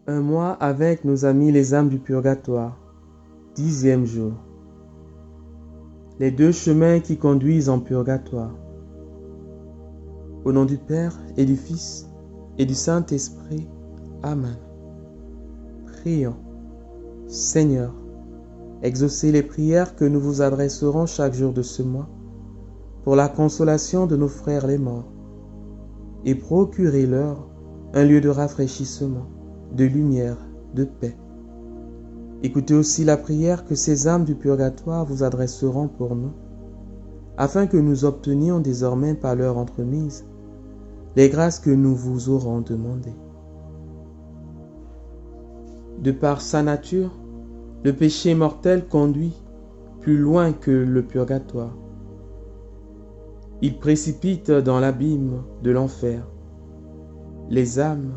Un mois avec nos amis les âmes du purgatoire. 10e jour. Les deux chemins qui conduisent en purgatoire. Au nom du Père et du Fils et du Saint-Esprit. Amen. Prions. Seigneur, exaucez les prières que nous vous adresserons chaque jour de ce mois pour la consolation de nos frères les morts et procurez-leur un lieu de rafraîchissement, de lumière, de paix. Écoutez aussi la prière que ces âmes du purgatoire vous adresseront pour nous, afin que nous obtenions désormais par leur entremise les grâces que nous vous aurons demandées. De par sa nature, le péché mortel conduit plus loin que le purgatoire. Il précipite dans l'abîme de l'enfer les âmes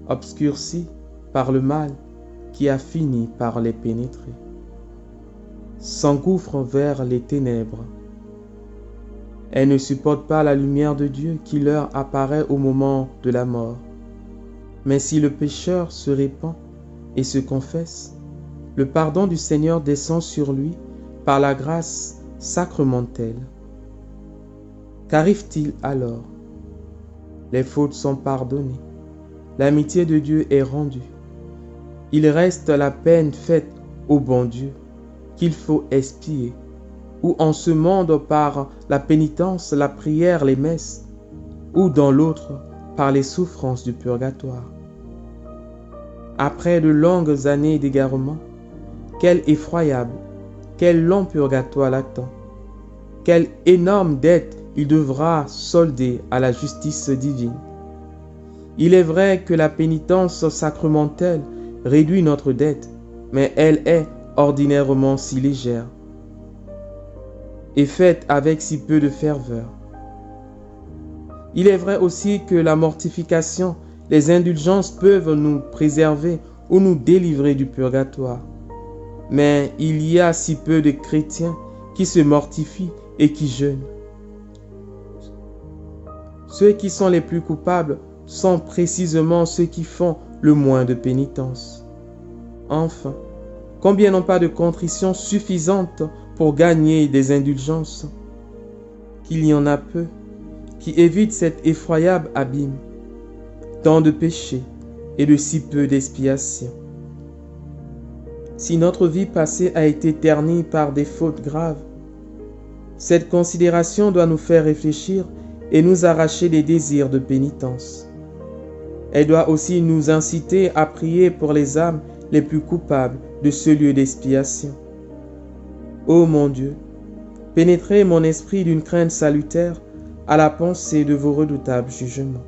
obscurcies par le mal qui a fini par les pénétrer, s'engouffrent vers les ténèbres. Elles ne supportent pas la lumière de Dieu qui leur apparaît au moment de la mort. Mais si le pécheur se répand et se confesse, le pardon du Seigneur descend sur lui par la grâce sacramentelle. Qu'arrive-t-il alors? Les fautes sont pardonnées, l'amitié de Dieu est rendue. Il reste la peine faite au bon Dieu qu'il faut expier, ou en ce monde par la pénitence, la prière, les messes, ou dans l'autre par les souffrances du purgatoire. Après de longues années d'égarement, quel effroyable, quel long purgatoire l'attend, quelle énorme dette il devra solder à la justice divine. Il est vrai que la pénitence sacramentelle réduit notre dette, mais elle est ordinairement si légère et faite avec si peu de ferveur. Il est vrai aussi que la mortification, les indulgences peuvent nous préserver ou nous délivrer du purgatoire. Mais il y a si peu de chrétiens qui se mortifient et qui jeûnent. Ceux qui sont les plus coupables sont précisément ceux qui font le moins de pénitence. Enfin, combien n'ont pas de contrition suffisante pour gagner des indulgences? Qu'il y en a peu qui évitent cet effroyable abîme, tant de péchés et de si peu d'expiation. Si notre vie passée a été ternie par des fautes graves, cette considération doit nous faire réfléchir et nous arracher des désirs de pénitence. Elle doit aussi nous inciter à prier pour les âmes les plus coupables de ce lieu d'expiation. Ô mon Dieu, pénétrez mon esprit d'une crainte salutaire à la pensée de vos redoutables jugements.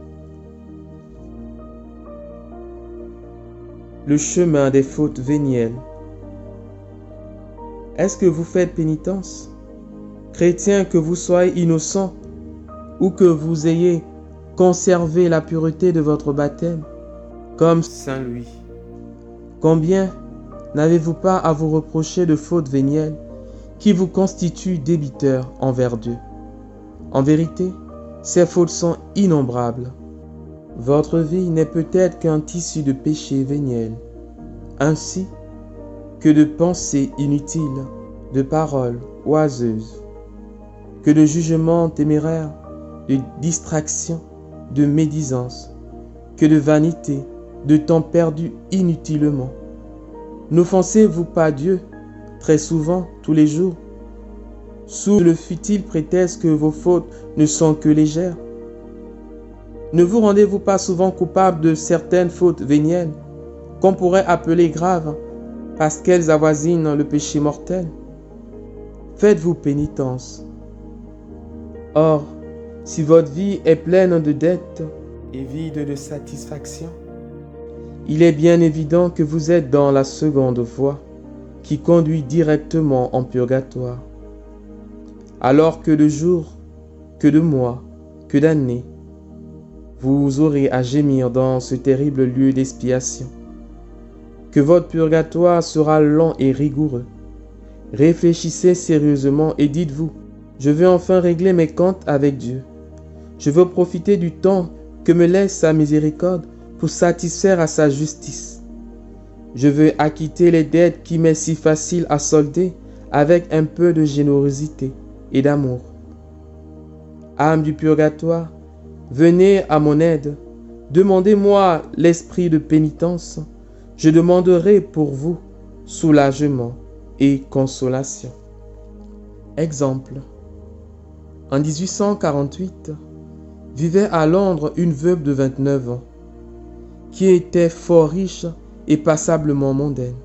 Le chemin des fautes vénielles. Est-ce que vous faites pénitence? Chrétien, que vous soyez innocent ou que vous ayez conservé la pureté de votre baptême, comme Saint Louis. Combien n'avez-vous pas à vous reprocher de fautes vénielles qui vous constituent débiteurs envers Dieu? En vérité, ces fautes sont innombrables. Votre vie n'est peut-être qu'un tissu de péchés véniels, ainsi que de pensées inutiles, de paroles oiseuses, que de jugements téméraires, de distractions, de médisance, que de vanité, de temps perdu inutilement. N'offensez-vous pas Dieu, très souvent, tous les jours, sous le futile prétexte que vos fautes ne sont que légères? Ne vous rendez-vous pas souvent coupable de certaines fautes vénielles, qu'on pourrait appeler graves, parce qu'elles avoisinent le péché mortel? Faites-vous pénitence. Or, si votre vie est pleine de dettes et vide de satisfaction, il est bien évident que vous êtes dans la seconde voie qui conduit directement en purgatoire. Alors que de jours, que de mois, que d'années, vous aurez à gémir dans ce terrible lieu d'expiation, que votre purgatoire sera long et rigoureux. Réfléchissez sérieusement et dites-vous: je veux enfin régler mes comptes avec Dieu. Je veux profiter du temps que me laisse sa miséricorde pour satisfaire à sa justice. Je veux acquitter les dettes qui m'est si facile à solder avec un peu de générosité et d'amour. Âme du purgatoire, venez à mon aide. Demandez-moi l'esprit de pénitence. Je demanderai pour vous soulagement et consolation. Exemple. En 1848, vivait à Londres une veuve de 29 ans, qui était fort riche et passablement mondaine.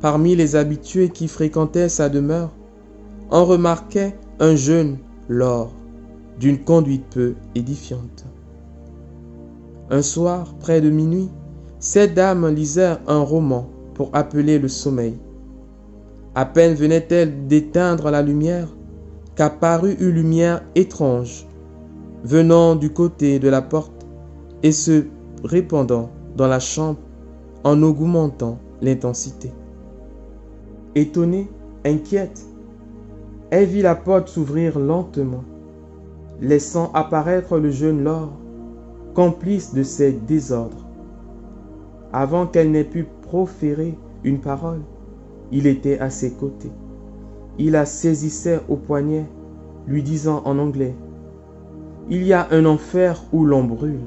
Parmi les habitués qui fréquentaient sa demeure, on remarquait un jeune lord d'une conduite peu édifiante. Un soir, près de minuit, cette dame lisait un roman pour appeler le sommeil. À peine venait-elle d'éteindre la lumière qu'apparut une lumière étrange venant du côté de la porte et se répandant dans la chambre en augmentant l'intensité. Étonnée, inquiète, elle vit la porte s'ouvrir lentement, laissant apparaître le jeune lord, complice de ses désordres. Avant qu'elle n'ait pu proférer une parole, il était à ses côtés. Il la saisissait au poignet, lui disant en anglais « Il y a un enfer où l'on brûle ».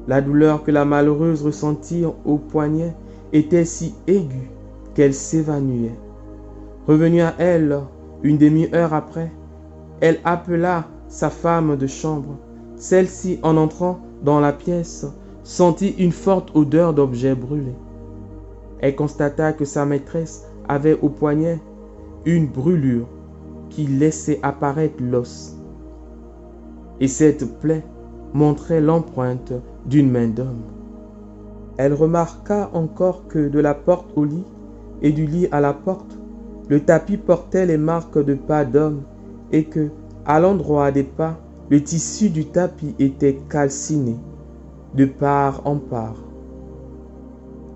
La douleur que la malheureuse ressentit au poignet était si aiguë qu'elle s'évanouit. Revenue à elle une demi-heure après, elle appela sa femme de chambre. Celle-ci, en entrant dans la pièce, sentit une forte odeur d'objets brûlés. Elle constata que sa maîtresse avait au poignet une brûlure qui laissait apparaître l'os. Et cette plaie montrait l'empreinte d'une main d'homme. Elle remarqua encore que de la porte au lit et du lit à la porte, le tapis portait les marques de pas d'homme et que, à l'endroit des pas, le tissu du tapis était calciné de part en part.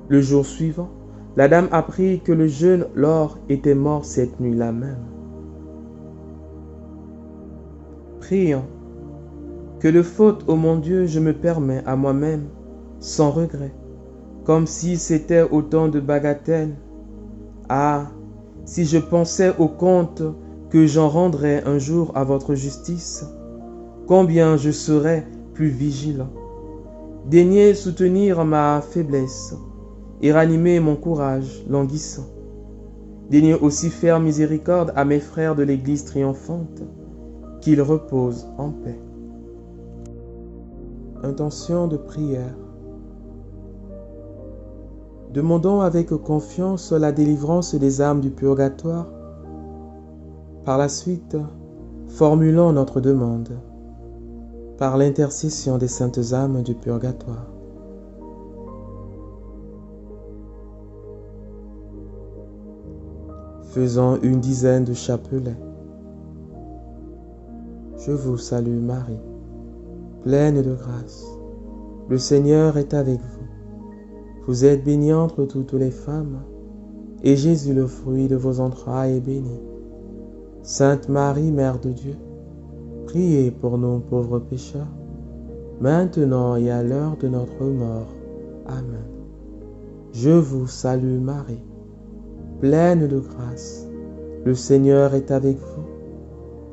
Le jour suivant, la dame apprit que le jeune lord était mort cette nuit-là même. Prions. Que de fautes, ô mon Dieu, je me permets à moi-même, sans regret, comme si c'était autant de bagatelles. Ah, si je pensais au compte que j'en rendrais un jour à votre justice, combien je serais plus vigilant. Daignez soutenir ma faiblesse et ranimer mon courage languissant. Daignez aussi faire miséricorde à mes frères de l'Église triomphante, qu'ils reposent en paix. Intention de prière. Demandons avec confiance la délivrance des âmes du purgatoire. Par la suite, formulons notre demande par l'intercession des saintes âmes du purgatoire. Faisons une dizaine de chapelets. Je vous salue Marie, pleine de grâce. Le Seigneur est avec vous. Vous êtes bénie entre toutes les femmes, et Jésus, le fruit de vos entrailles, est béni. Sainte Marie, Mère de Dieu, priez pour nous pauvres pécheurs, maintenant et à l'heure de notre mort. Amen. Je vous salue Marie, pleine de grâce. Le Seigneur est avec vous.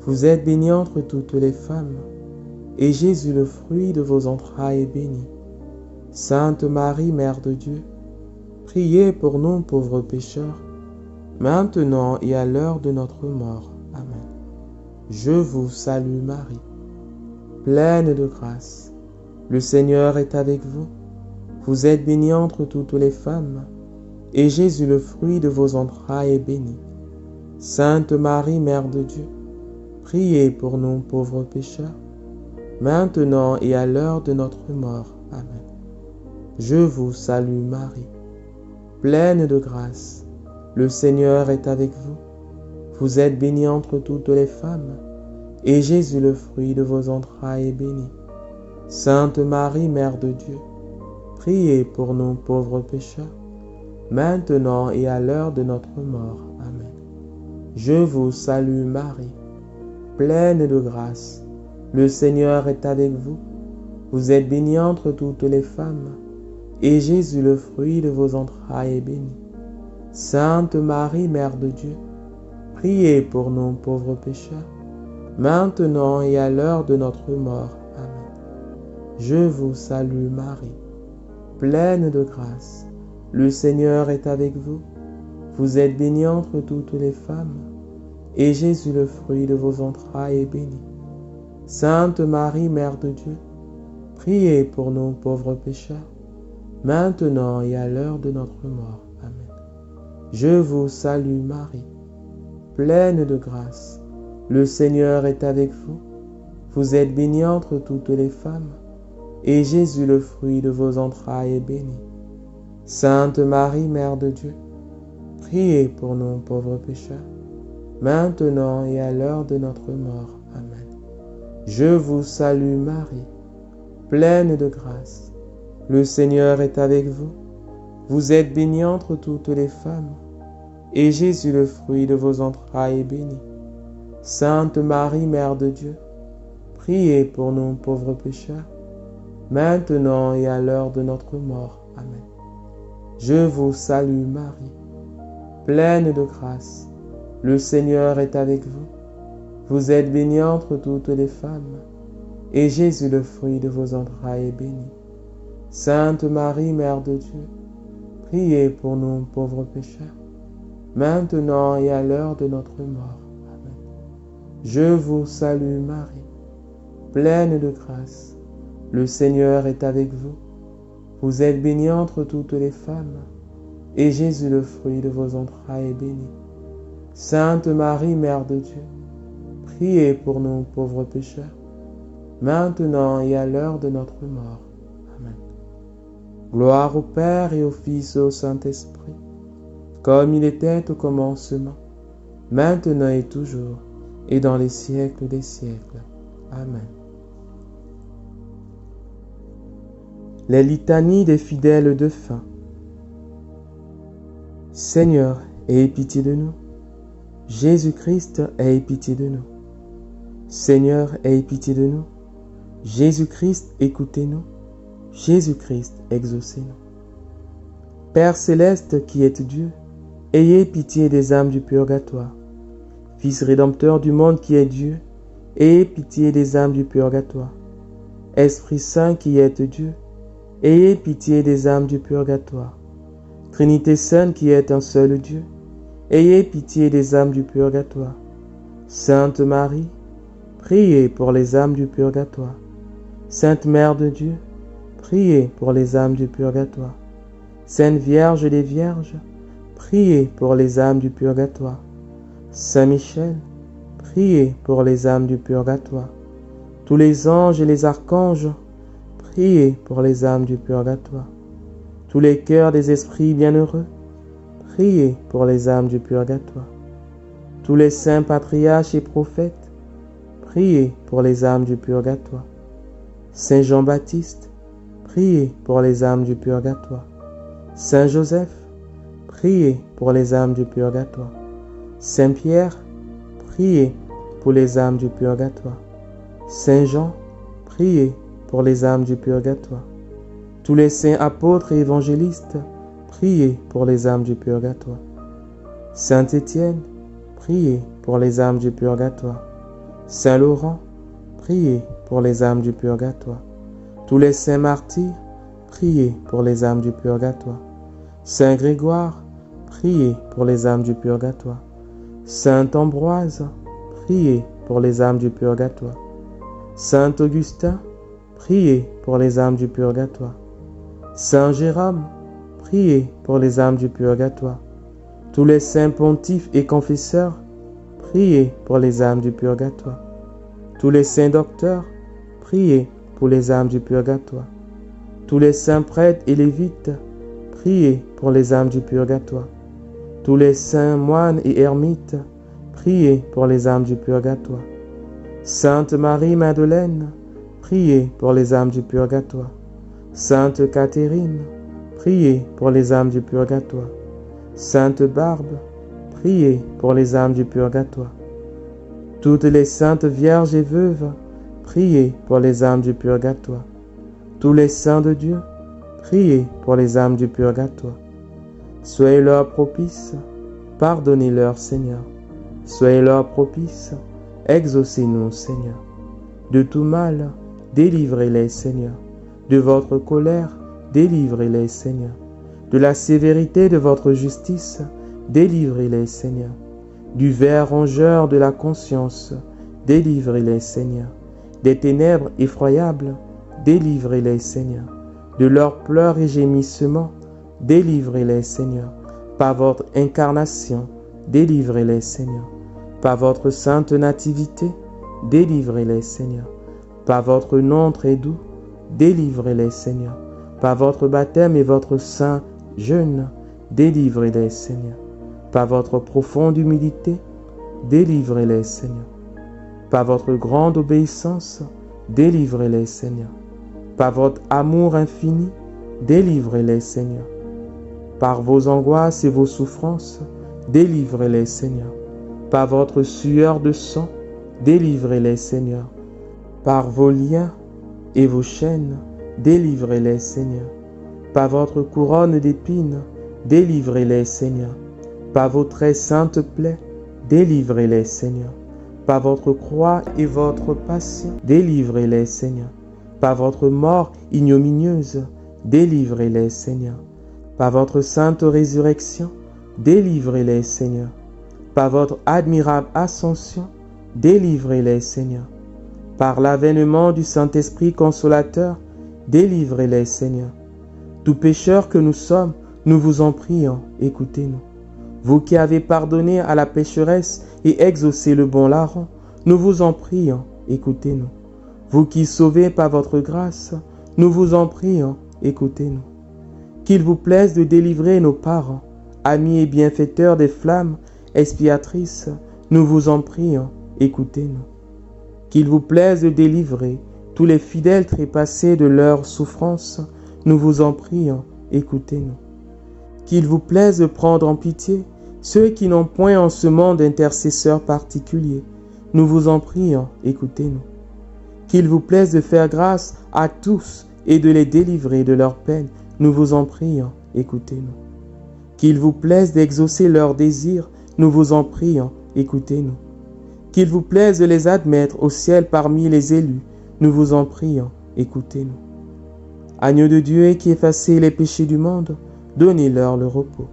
Vous êtes bénie entre toutes les femmes, et Jésus, le fruit de vos entrailles, est béni. Sainte Marie, Mère de Dieu, priez pour nous pauvres pécheurs, maintenant et à l'heure de notre mort. Amen. Je vous salue Marie, pleine de grâce. Le Seigneur est avec vous. Vous êtes bénie entre toutes les femmes, et Jésus, le fruit de vos entrailles, est béni. Sainte Marie, Mère de Dieu, priez pour nous pauvres pécheurs, maintenant et à l'heure de notre mort. Amen. Je vous salue Marie, pleine de grâce. Le Seigneur est avec vous. Vous êtes bénie entre toutes les femmes, et Jésus, le fruit de vos entrailles, est béni. Sainte Marie, Mère de Dieu, priez pour nous pauvres pécheurs, maintenant et à l'heure de notre mort. Amen. Je vous salue Marie, pleine de grâce. Le Seigneur est avec vous. Vous êtes bénie entre toutes les femmes, et Jésus, le fruit de vos entrailles, est béni. Sainte Marie, Mère de Dieu, priez pour nous pauvres pécheurs, maintenant et à l'heure de notre mort. Amen. Je vous salue Marie, pleine de grâce. Le Seigneur est avec vous. Vous êtes bénie entre toutes les femmes, et Jésus, le fruit de vos entrailles, est béni. Sainte Marie, Mère de Dieu, priez pour nous pauvres pécheurs, maintenant et à l'heure de notre mort. Amen. Je vous salue Marie, pleine de grâce. Le Seigneur est avec vous. Vous êtes bénie entre toutes les femmes, et Jésus, le fruit de vos entrailles, est béni. Sainte Marie, Mère de Dieu, priez pour nous pauvres pécheurs, maintenant et à l'heure de notre mort. Amen. Je vous salue Marie, pleine de grâce. Le Seigneur est avec vous. Vous êtes bénie entre toutes les femmes, et Jésus, le fruit de vos entrailles, est béni. Sainte Marie, Mère de Dieu, priez pour nous pauvres pécheurs, maintenant et à l'heure de notre mort. Amen. Je vous salue Marie, pleine de grâce. Le Seigneur est avec vous. Vous êtes bénie entre toutes les femmes, et Jésus, le fruit de vos entrailles, est béni. Sainte Marie, Mère de Dieu, priez pour nous pauvres pécheurs, maintenant et à l'heure de notre mort. Amen. Je vous salue Marie, pleine de grâce. Le Seigneur est avec vous. Vous êtes bénie entre toutes les femmes, et Jésus, le fruit de vos entrailles, est béni. Sainte Marie, Mère de Dieu, priez pour nous pauvres pécheurs, maintenant et à l'heure de notre mort. Amen. Gloire au Père et au Fils et au Saint-Esprit, comme il était au commencement, maintenant et toujours, et dans les siècles des siècles. Amen. Les litanies des fidèles de fin. Seigneur, aie pitié de nous. Jésus-Christ, aie pitié de nous. Seigneur, aie pitié de nous. Jésus-Christ, écoutez-nous. Jésus-Christ, exaucez-nous. Père céleste qui êtes Dieu, ayez pitié des âmes du purgatoire. Fils rédempteur du monde qui est Dieu, ayez pitié des âmes du purgatoire. Esprit Saint qui êtes Dieu, ayez pitié des âmes du purgatoire. Trinité Sainte qui est un seul Dieu, ayez pitié des âmes du purgatoire. Sainte Marie, priez pour les âmes du purgatoire. Sainte Mère de Dieu, priez pour les âmes du purgatoire. Sainte Vierge des Vierges, priez pour les âmes du purgatoire. Saint Michel, priez pour les âmes du purgatoire. Tous les anges et les archanges, priez pour les âmes du purgatoire. Tous les cœurs des esprits bienheureux, priez pour les âmes du purgatoire. Tous les saints patriarches et prophètes, priez pour les âmes du purgatoire. Saint Jean-Baptiste, priez pour les âmes du purgatoire. Saint Joseph, priez pour les âmes du purgatoire. Saint Pierre, priez pour les âmes du purgatoire. Saint Jean, priez pour les âmes du purgatoire. Tous les saints apôtres et évangélistes, priez pour les âmes du purgatoire. Saint Étienne, priez pour les âmes du purgatoire. Saint Laurent, priez pour les âmes du purgatoire. Tous les saints martyrs, priez pour les âmes du purgatoire. Saint Grégoire, priez pour les âmes du purgatoire. Saint Ambroise, priez pour les âmes du purgatoire. Saint Augustin, priez pour les âmes du purgatoire. Saint Jérôme, priez pour les âmes du purgatoire. Tous les saints pontifes et confesseurs, priez pour les âmes du purgatoire. Tous les saints docteurs, priez pour les âmes du purgatoire. Tous les saints prêtres et lévites, priez pour les âmes du purgatoire. Tous les saints moines et ermites, priez pour les âmes du purgatoire. Sainte Marie-Madeleine, priez pour les âmes du purgatoire. Sainte Catherine, priez pour les âmes du purgatoire. Sainte Barbe, priez pour les âmes du purgatoire. Toutes les saintes vierges et veuves, priez pour les âmes du purgatoire. Tous les saints de Dieu, Priez pour les âmes du purgatoire. Soyez-leur propices, pardonnez-leur, Seigneur. Soyez-leur propices, exaucez-nous, Seigneur. De tout mal, délivrez-les, Seigneur. De votre colère, délivrez-les, Seigneur. De la sévérité de votre justice, délivrez-les, Seigneur. Du ver rongeur de la conscience, délivrez-les, Seigneur. Des ténèbres effroyables, délivrez-les, Seigneur. De leurs pleurs et gémissements, délivrez-les, Seigneur. Par votre incarnation, délivrez-les, Seigneur. Par votre sainte nativité, délivrez-les, Seigneur. Par votre nom très doux, délivrez-les, Seigneur. Par votre baptême et votre saint jeûne, délivrez-les, Seigneur. Par votre profonde humilité, délivrez-les, Seigneur. Par votre grande obéissance, délivrez-les, Seigneur. Par votre amour infini, délivrez-les, Seigneur. Par vos angoisses et vos souffrances, délivrez-les, Seigneur. Par votre sueur de sang, délivrez-les, Seigneur. Par vos liens et vos chaînes, délivrez-les, Seigneur. Par votre couronne d'épines, délivrez-les, Seigneur. Par vos très saintes plaies, délivrez-les, Seigneur. Par votre croix et votre passion, délivrez-les, Seigneur. Par votre mort ignominieuse, délivrez-les, Seigneur. Par votre sainte résurrection, délivrez-les, Seigneur. Par votre admirable ascension, délivrez-les, Seigneur. Par l'avènement du Saint-Esprit consolateur, délivrez-les, Seigneur. Tout pécheur que nous sommes, nous vous en prions, écoutez-nous. Vous qui avez pardonné à la pécheresse et exaucé le bon larron, nous vous en prions, écoutez-nous. Vous qui sauvez par votre grâce, nous vous en prions, écoutez-nous. Qu'il vous plaise de délivrer nos parents, amis et bienfaiteurs des flammes expiatrices, nous vous en prions, écoutez-nous. Qu'il vous plaise de délivrer tous les fidèles trépassés de leurs souffrances, nous vous en prions, écoutez-nous. Qu'il vous plaise de prendre en pitié ceux qui n'ont point en ce monde d'intercesseur particulier, nous vous en prions, écoutez-nous. Qu'il vous plaise de faire grâce à tous et de les délivrer de leurs peines, nous vous en prions, écoutez-nous. Qu'il vous plaise d'exaucer leurs désirs, nous vous en prions, écoutez-nous. Qu'il vous plaise de les admettre au ciel parmi les élus, nous vous en prions, écoutez-nous. Agneau de Dieu qui effacez les péchés du monde, donnez-leur le repos.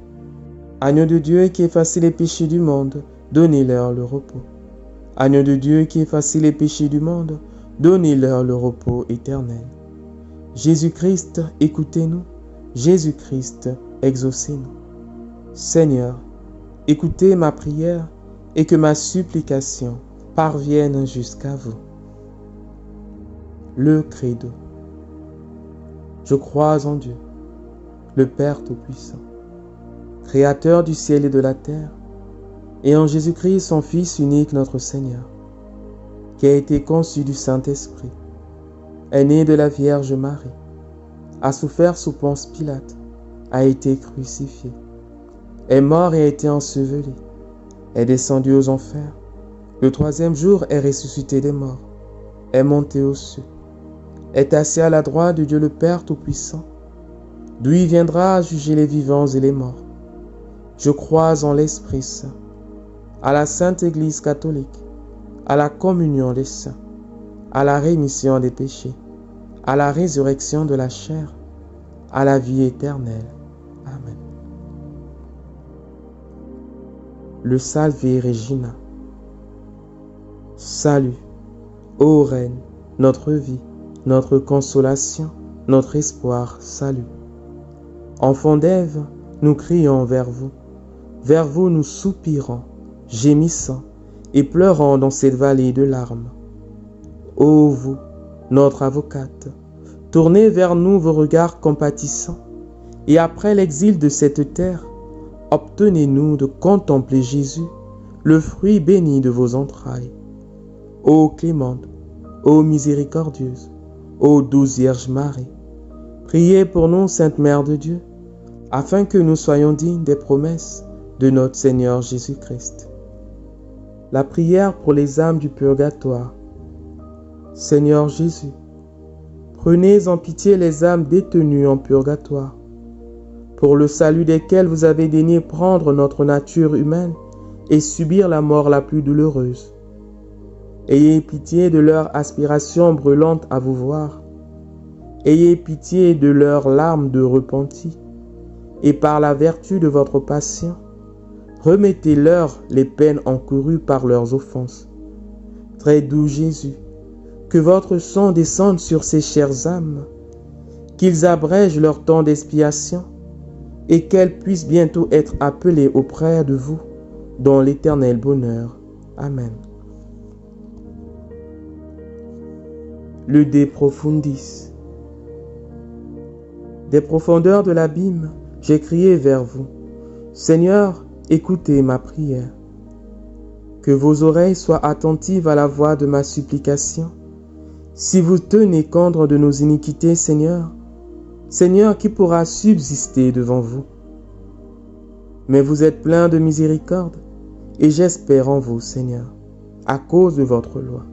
Agneau de Dieu qui effacez les péchés du monde, donnez-leur le repos. Agneau de Dieu qui effacez les péchés du monde, donnez-leur le repos éternel. Jésus-Christ, écoutez-nous. Jésus-Christ, exaucez-nous. Seigneur, écoutez ma prière et que ma supplication parvienne jusqu'à vous. Le credo. Je crois en Dieu, le Père Tout-Puissant, Créateur du ciel et de la terre, et en Jésus-Christ, son Fils unique, notre Seigneur, qui a été conçu du Saint-Esprit, est né de la Vierge Marie, a souffert sous Ponce Pilate, a été crucifié, est mort et a été enseveli, est descendu aux enfers, le troisième jour est ressuscité des morts, est monté aux cieux, est assis à la droite de Dieu le Père Tout-Puissant, d'où il viendra juger les vivants et les morts. Je crois en l'Esprit Saint, à la Sainte Église catholique, à la communion des saints, à la rémission des péchés, à la résurrection de la chair, à la vie éternelle. Amen. Le Salve Regina. Salut, ô Reine, notre vie, notre consolation, notre espoir, salut. Enfants d'Ève, nous crions vers vous nous soupirons, gémissant et pleurant dans cette vallée de larmes. Ô vous, notre avocate, tournez vers nous vos regards compatissants, et après l'exil de cette terre, obtenez-nous de contempler Jésus, le fruit béni de vos entrailles. Ô clémente, ô miséricordieuse, ô douce Vierge Marie, priez pour nous, Sainte Mère de Dieu, afin que nous soyons dignes des promesses de notre Seigneur Jésus-Christ. La prière pour les âmes du purgatoire. Seigneur Jésus, Prenez en pitié les âmes détenues en purgatoire, pour le salut desquelles vous avez daigné prendre notre nature humaine et subir la mort la plus douloureuse. Ayez pitié de leur aspiration brûlante à vous voir. Ayez pitié de leurs larmes de repenti, et par la vertu de votre patience, remettez-leur les peines encourues par leurs offenses. Très doux Jésus, que votre sang descende sur ces chères âmes, qu'ils abrègent leur temps d'expiation, et qu'elles puissent bientôt être appelées auprès de vous dans l'éternel bonheur. Amen. Le De Profundis. Des profondeurs de l'abîme, j'ai crié vers vous. Seigneur, écoutez ma prière. Que vos oreilles soient attentives à la voix de ma supplication. Si vous tenez compte de nos iniquités, Seigneur, Seigneur, qui pourra subsister devant vous? Mais vous êtes plein de miséricorde, et j'espère en vous, Seigneur, à cause de votre loi.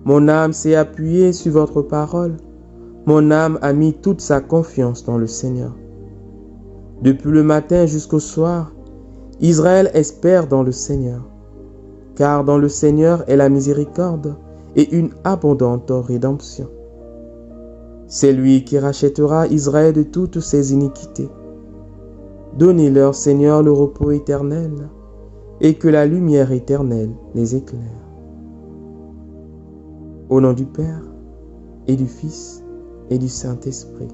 Mon âme s'est appuyée sur votre parole. Mon âme a mis toute sa confiance dans le Seigneur. Depuis le matin jusqu'au soir, Israël espère dans le Seigneur, car dans le Seigneur est la miséricorde et une abondante rédemption. C'est lui qui rachètera Israël de toutes ses iniquités. Donnez-leur, Seigneur, le repos éternel, et que la lumière éternelle les éclaire. Au nom du Père, et du Fils, et du Saint-Esprit.